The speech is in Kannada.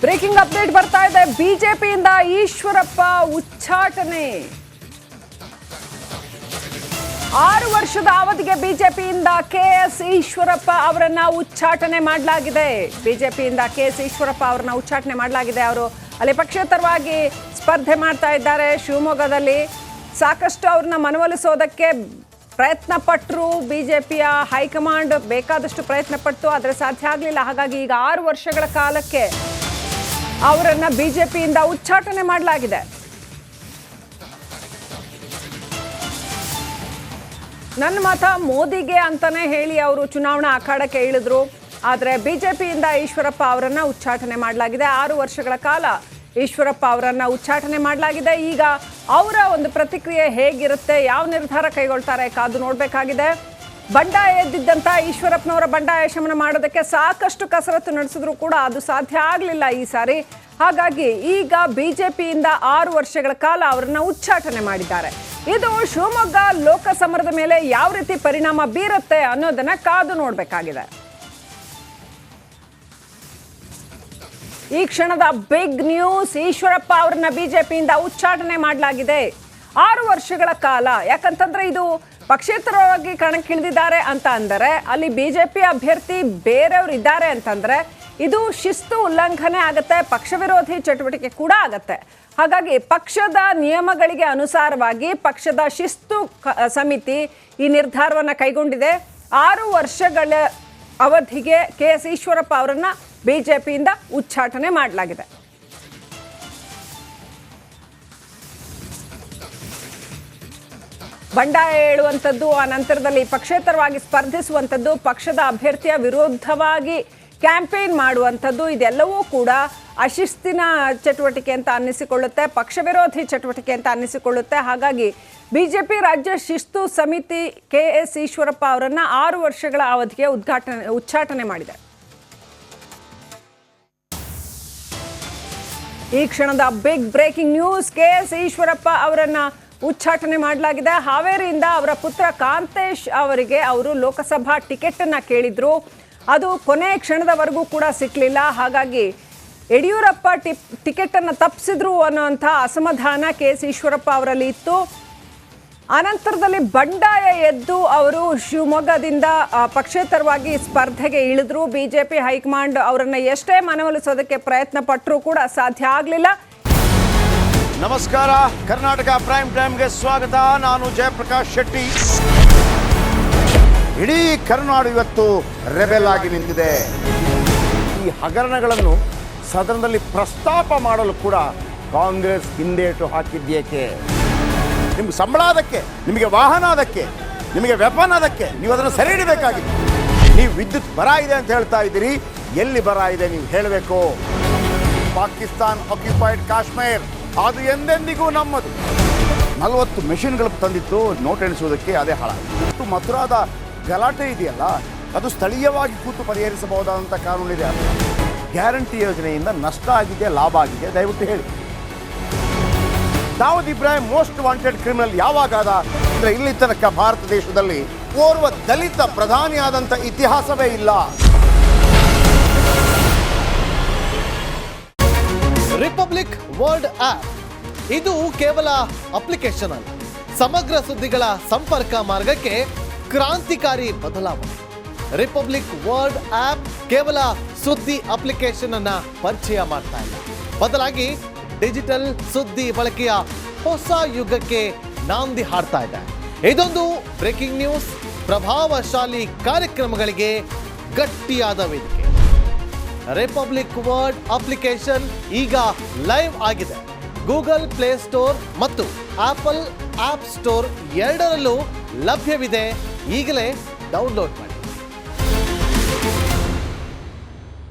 ಬ್ರೇಕಿಂಗ್ ಅಪ್ಡೇಟ್ ಬರ್ತಾ ಇದೆ. ಬಿಜೆಪಿಯಿಂದ ಈಶ್ವರಪ್ಪ ಉಚ್ಚಾಟನೆ. 6 ವರ್ಷದ ಅವಧಿಗೆ ಬಿಜೆಪಿಯಿಂದ ಕೆಎಸ್ ಈಶ್ವರಪ್ಪ ಅವರನ್ನ ಉಚ್ಚಾಟನೆ ಮಾಡಲಾಗಿದೆ. ಬಿಜೆಪಿಯಿಂದ ಕೆಎಸ್ ಈಶ್ವರಪ್ಪ ಅವರನ್ನ ಉಚ್ಚಾಟನೆ ಮಾಡಲಾಗಿದೆ. ಅವರು ಅಲ್ಲಿ ಪಕ್ಷೇತರವಾಗಿ ಸ್ಪರ್ಧೆ ಮಾಡ್ತಾ ಇದ್ದಾರೆ. ಶಿವಮೊಗ್ಗದಲ್ಲಿ ಸಾಕಷ್ಟು ಅವ್ರನ್ನ ಮನವೊಲಿಸೋದಕ್ಕೆ ಪ್ರಯತ್ನ ಪಟ್ಟರು. ಬಿಜೆಪಿಯ ಹೈಕಮಾಂಡ್ ಬೇಕಾದಷ್ಟು ಪ್ರಯತ್ನ ಪಟ್ಟು, ಆದರೆ ಸಾಧ್ಯ ಆಗಲಿಲ್ಲ. ಹಾಗಾಗಿ ಈಗ 6 ವರ್ಷಗಳ ಕಾಲಕ್ಕೆ ಅವರನ್ನ ಬಿಜೆಪಿಯಿಂದ ಉಚ್ಚಾಟನೆ ಮಾಡಲಾಗಿದೆ. ನನ್ನ ಮತ ಮೋದಿಗೆ ಅಂತಾನೆ ಹೇಳಿ ಅವರು ಚುನಾವಣಾ ಅಖಾಡಕ್ಕೆ ಇಳಿದ್ರು. ಆದರೆ ಬಿಜೆಪಿಯಿಂದ ಈಶ್ವರಪ್ಪ ಅವರನ್ನ ಉಚ್ಚಾಟನೆ ಮಾಡಲಾಗಿದೆ. 6 ವರ್ಷಗಳ ಕಾಲ ಈಶ್ವರಪ್ಪ ಅವರನ್ನ ಉಚ್ಚಾಟನೆ ಮಾಡಲಾಗಿದೆ. ಈಗ ಅವರ ಒಂದು ಪ್ರತಿಕ್ರಿಯೆ ಹೇಗಿರುತ್ತೆ, ಯಾವ ನಿರ್ಧಾರ ಕೈಗೊಳ್ತಾರೆ ಕಾದು ನೋಡಬೇಕಾಗಿದೆ. ಬಂಡಾಯ ಎದ್ದಿದ್ದಂಥ ಈಶ್ವರಪ್ಪನವರ ಬಂಡಾಯ ಶಮನ ಮಾಡೋದಕ್ಕೆ ಸಾಕಷ್ಟು ಕಸರತ್ತು ನಡೆಸಿದ್ರು ಕೂಡ ಅದು ಸಾಧ್ಯ ಆಗಲಿಲ್ಲ ಈ ಸಾರಿ. ಹಾಗಾಗಿ ಈಗ ಬಿಜೆಪಿಯಿಂದ 6 ವರ್ಷಗಳ ಕಾಲ ಅವರನ್ನ ಉಚ್ಚಾಟನೆ ಮಾಡಿದ್ದಾರೆ. ಇದು ಶಿವಮೊಗ್ಗ ಲೋಕಸಮರದ ಮೇಲೆ ಯಾವ ರೀತಿ ಪರಿಣಾಮ ಬೀರುತ್ತೆ ಅನ್ನೋದನ್ನ ಕಾದು ನೋಡಬೇಕಾಗಿದೆ. ಈ ಕ್ಷಣದ ಬಿಗ್ ನ್ಯೂಸ್, ಈಶ್ವರಪ್ಪ ಅವರನ್ನ ಬಿಜೆಪಿಯಿಂದ ಉಚ್ಚಾಟನೆ ಮಾಡಲಾಗಿದೆ 6 ವರ್ಷಗಳ ಕಾಲ. ಯಾಕಂತಂದ್ರೆ ಇದು ಪಕ್ಷೇತರವಾಗಿ ಕಣಕ್ಕಿಳಿದಿದ್ದಾರೆ ಅಂತ ಅಂದರೆ, ಅಲ್ಲಿ ಬಿಜೆಪಿ ಅಭ್ಯರ್ಥಿ ಬೇರೆಯವರು ಇದ್ದಾರೆ ಅಂತಂದ್ರೆ ಇದು ಶಿಸ್ತು ಉಲ್ಲಂಘನೆ ಆಗುತ್ತೆ, ಪಕ್ಷ ವಿರೋಧಿ ಚಟುವಟಿಕೆ ಕೂಡ ಆಗತ್ತೆ. ಹಾಗಾಗಿ ಪಕ್ಷದ ನಿಯಮಗಳಿಗೆ ಅನುಸಾರವಾಗಿ ಪಕ್ಷದ ಶಿಸ್ತು ಸಮಿತಿ ಈ ನಿರ್ಧಾರವನ್ನು ಕೈಗೊಂಡಿದೆ. 6 ವರ್ಷಗಳ ಅವಧಿಗೆ ಕೆಎಸ್ ಈಶ್ವರಪ್ಪ ಅವರನ್ನ ಬಿಜೆಪಿಯಿಂದ ಉಚ್ಚಾಟನೆ ಮಾಡಲಾಗಿದೆ. ಬಂಡಾಯ ಹೇಳುವಂಥದ್ದು, ಆ ನಂತರದಲ್ಲಿ ಪಕ್ಷೇತರವಾಗಿ ಸ್ಪರ್ಧಿಸುವಂಥದ್ದು, ಪಕ್ಷದ ಅಭ್ಯರ್ಥಿಯ ವಿರುದ್ಧವಾಗಿ ಕ್ಯಾಂಪೇನ್ ಮಾಡುವಂಥದ್ದು, ಇದೆಲ್ಲವೂ ಕೂಡ ಅಶಿಸ್ತಿನ ಚಟುವಟಿಕೆ ಅಂತ ಅನ್ನಿಸಿಕೊಳ್ಳುತ್ತೆ, ಪಕ್ಷ ವಿರೋಧಿ ಚಟುವಟಿಕೆ ಅಂತ ಅನ್ನಿಸಿಕೊಳ್ಳುತ್ತೆ. ಹಾಗಾಗಿ ಬಿಜೆಪಿ ರಾಜ್ಯ ಶಿಸ್ತು ಸಮಿತಿ ಕೆಎಸ್ ಈಶ್ವರಪ್ಪ ಅವರನ್ನ 6 ವರ್ಷಗಳ ಅವಧಿಗೆ ಉಚ್ಚಾಟನೆ ಮಾಡಿದೆ. ಈ ಕ್ಷಣದ big breaking news, KS Eshwarappa ಅವರನ್ನ ಉಚ್ಚಾಟನೆ ಮಾಡಲಾಗಿದೆ. ಹಾವೇರಿಯಿಂದ ಅವರ ಪುತ್ರ ಕಾಂತೇಶ್ ಅವರಿಗೆ ಅವರು ಲೋಕಸಭಾ ಟಿಕೆಟ್ ಅನ್ನ ಕೇಳಿದ್ರು. ಅದು ಕೊನೆ ಕ್ಷಣದವರೆಗೂ ಕೂಡ ಸಿಕ್ಕಲಿಲ್ಲ. ಹಾಗಾಗಿ ಯಡಿಯೂರಪ್ಪ ಟಿಕೆಟ್ ಅನ್ನು ತಪ್ಪಿಸಿದ್ರು ಅನ್ನುವಂಥ ಅಸಮಾಧಾನ ಕೆಎಸ್ ಈಶ್ವರಪ್ಪ ಅವರಲ್ಲಿ ಇತ್ತು. ಅನಂತರದಲ್ಲಿ ಬಂಡಾಯ ಎದ್ದು ಅವರು ಶಿವಮೊಗ್ಗದಿಂದ ಪಕ್ಷೇತರವಾಗಿ ಸ್ಪರ್ಧೆಗೆ ಇಳಿದ್ರು. ಬಿಜೆಪಿ ಹೈಕಮಾಂಡ್ ಅವರನ್ನ ಎಷ್ಟೇ ಮನವೊಲಿಸೋದಕ್ಕೆ ಪ್ರಯತ್ನ ಪಟ್ಟರೂ ಕೂಡ ಸಾಧ್ಯ ಆಗಲಿಲ್ಲ. ನಮಸ್ಕಾರ, ಕರ್ನಾಟಕ ಪ್ರೈಮ್ ಟೈಮ್ಗೆ ಸ್ವಾಗತ. ನಾನು ಜಯಪ್ರಕಾಶ್ ಶೆಟ್ಟಿ. ಇಡೀ ಕರ್ನಾಡು ಇವತ್ತು ರೆಬೆಲ್ ಆಗಿ ನಿಂತಿದೆ. ಈ ಹಗರಣಗಳನ್ನು ಸದನದಲ್ಲಿ ಪ್ರಸ್ತಾಪ ಮಾಡಲು ಕೂಡ ಕಾಂಗ್ರೆಸ್ ಹಿಂದೇಟು ಹಾಕಿದ್ದೇಕೆ? ನಿಮ್ಗೆ ಸಂಬಳ ಅದಕ್ಕೆ, ನಿಮಗೆ ವಾಹನ ಅದಕ್ಕೆ, ನಿಮಗೆ ವೆಪನ್ ಅದಕ್ಕೆ, ನೀವು ಅದನ್ನು ಸೆರೆ ಹಿಡಿಬೇಕಾಗಿದೆ. ನೀವು ವಿದ್ಯುತ್ ಬರ ಇದೆ ಅಂತ ಹೇಳ್ತಾ ಇದ್ದೀರಿ, ಎಲ್ಲಿ ಬರ ಇದೆ ನೀವು ಹೇಳಬೇಕು. ಪಾಕಿಸ್ತಾನ್ ಆಕ್ಯುಪೈಡ್ ಕಾಶ್ಮೀರ್ ಅದು ಎಂದೆಂದಿಗೂ ನಮ್ಮದು. 40 ಮೆಷಿನ್ಗಳು ತಂದಿತ್ತು ನೋಟ್ ಎಣಿಸುವುದಕ್ಕೆ, ಅದೇ ಹಾಳಾಯಿತು. ಮಥುರಾದ ಗಲಾಟೆ ಇದೆಯಲ್ಲ, ಅದು ಸ್ಥಳೀಯವಾಗಿ ಕೂತು ಪರಿಹರಿಸಬಹುದಾದಂಥ ಕಾನೂನಿದೆ. ಗ್ಯಾರಂಟಿ ಯೋಜನೆಯಿಂದ ನಷ್ಟ ಆಗಿದೆ, ಲಾಭ ಆಗಿದೆ, ದಯವಿಟ್ಟು ಹೇಳಿ. Dawood Ibrahim most wanted criminal ಯಾವಾಗಾದ ಅಂದರೆ ಇಲ್ಲಿ ತನಕ ಭಾರತ ದೇಶದಲ್ಲಿ ಓರ್ವ ದಲಿತ ಪ್ರಧಾನಿಯಾದಂಥ ಇತಿಹಾಸವೇ ಇಲ್ಲ. ರಿಪಬ್ಲಿಕ್ ವರ್ಲ್ಡ್ ಆಪ್ ಇದು ಕೇವಲ ಅಪ್ಲಿಕೇಶನ್ ಅಲ್ಲ, ಸಮಗ್ರ ಸುದ್ದಿಗಳ ಸಂಪರ್ಕ ಮಾರ್ಗಕ್ಕೆ ಕ್ರಾಂತಿಕಾರಿ ಬದಲಾವಣೆ. ರಿಪಬ್ಲಿಕ್ ವರ್ಲ್ಡ್ ಆಪ್ ಕೇವಲ ಸುದ್ದಿ ಅಪ್ಲಿಕೇಶನ್ ಅನ್ನ ಪರಿಚಯ ಮಾಡ್ತಾ ಇಲ್ಲ, ಬದಲಾಗಿ ಡಿಜಿಟಲ್ ಸುದ್ದಿ ಬಳಕೆಯ ಹೊಸ ಯುಗಕ್ಕೆ ನಾಂದಿ ಹಾಡ್ತಾ ಇದೆ. ಇದೊಂದು ಬ್ರೇಕಿಂಗ್ ನ್ಯೂಸ್, ಪ್ರಭಾವಶಾಲಿ ಕಾರ್ಯಕ್ರಮಗಳಿಗೆ ಗಟ್ಟಿಯಾದ ವೇದಿಕೆ. ರಿಪಬ್ಲಿಕ್ ವರ್ಲ್ಡ್ ಅಪ್ಲಿಕೇಶನ್ ಈಗ ಲೈವ್ ಆಗಿದೆ. ಗೂಗಲ್ ಪ್ಲೇ ಸ್ಟೋರ್ ಮತ್ತು ಆಪಲ್ ಆಪ್ ಸ್ಟೋರ್ ಎರಡರಲ್ಲೂ ಲಭ್ಯವಿದೆ. ಈಗಲೇ ಡೌನ್ಲೋಡ್ ಮಾಡಿ.